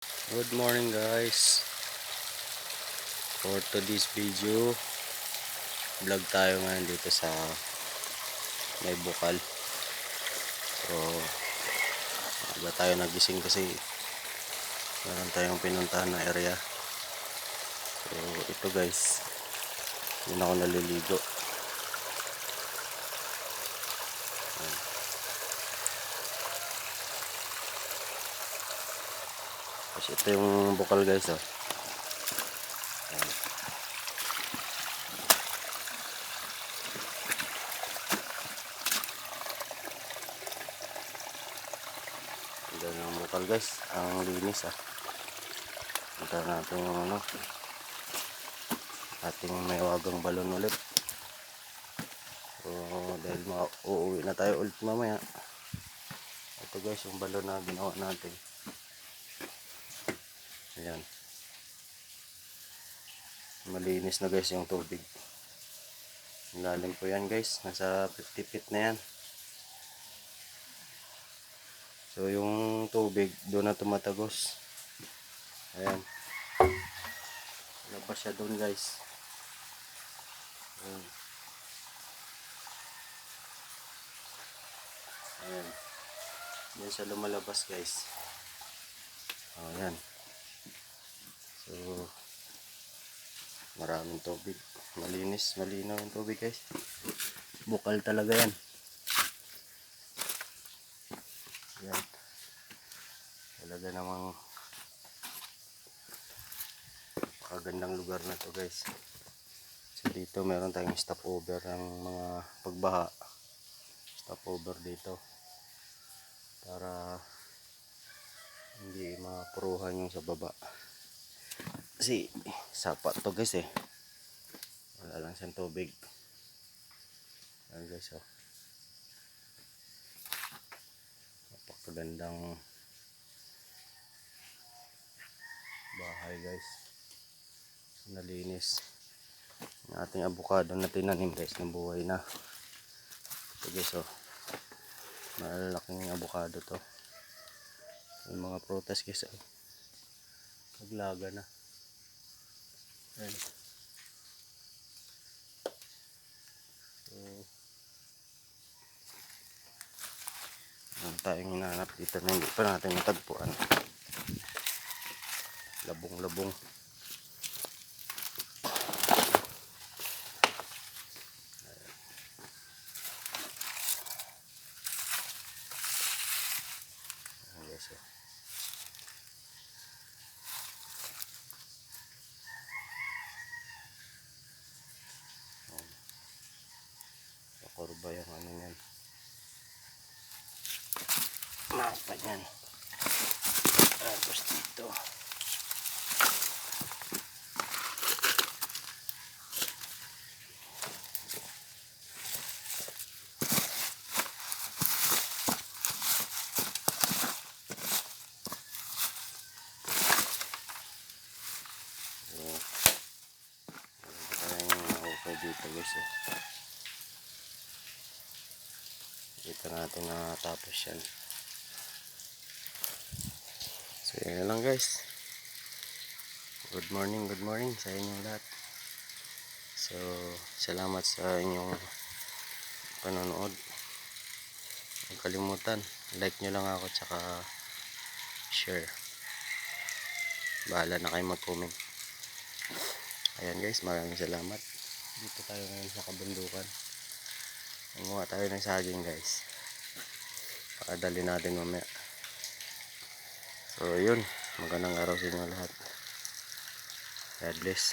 Good morning guys. For today's video, vlog tayo ngayon dito sa may bukal. So, aga tayo nagising kasi meron tayong pinuntahan na area. So, ito guys, yun ako naliligo. Tapos ito yung bukal guys, oh. Ganda ng bukal guys, ang linis ah. Punta natin yung ating may wagang balon ulit. So dahil uuwi na tayo ulit mamaya, ito guys yung balon na ginawa natin. Ayan, malinis na guys yung tubig. Lalim po yan guys, nasa 50 feet na yan. So yung tubig doon na tumatagos. Ayan, labas siya doon guys. Ayan. Ayan, yan siya lumalabas guys. Ayan, so maraming tubig, malinis, malinaw yung tubig guys. Bukal talaga yan. Ayan, talaga namang kagandang lugar na to guys. So dito meron tayong stopover ng mga pagbaha. Stopover dito para hindi mapuruhan yung sa baba. Kasi sapat to guys eh. Wala lang siyang tubig. Ayan guys, oh. Napakagandang bahay guys. Nalinis. Yung ating avocado na tinanim guys, nabuhay na. Ito guys, oh. Malalaking avocado to. Yung mga prutas guys, oh. Maglaga na. Ayan. So tayong hinahanap dito na hindi pa natin natagpuan. Labong-labong. Ayan guys, oh. Kurba yung ano yan. Mapa yan. Tapos dito. Dito guys, oh. Dito natin natapos yan. So yun lang guys. Good morning sa inyong lahat. So salamat sa inyong panonood. Huwag kalimutan, like nyo lang ako tsaka share. Bahala na kayo mag-comment. Ayan guys, maraming salamat. Dito tayo ngayon sa kabundukan. Nanguha tayo ng saging guys. Pakadali natin mamaya. So yun, magandang araw sa inyo lahat. God bless.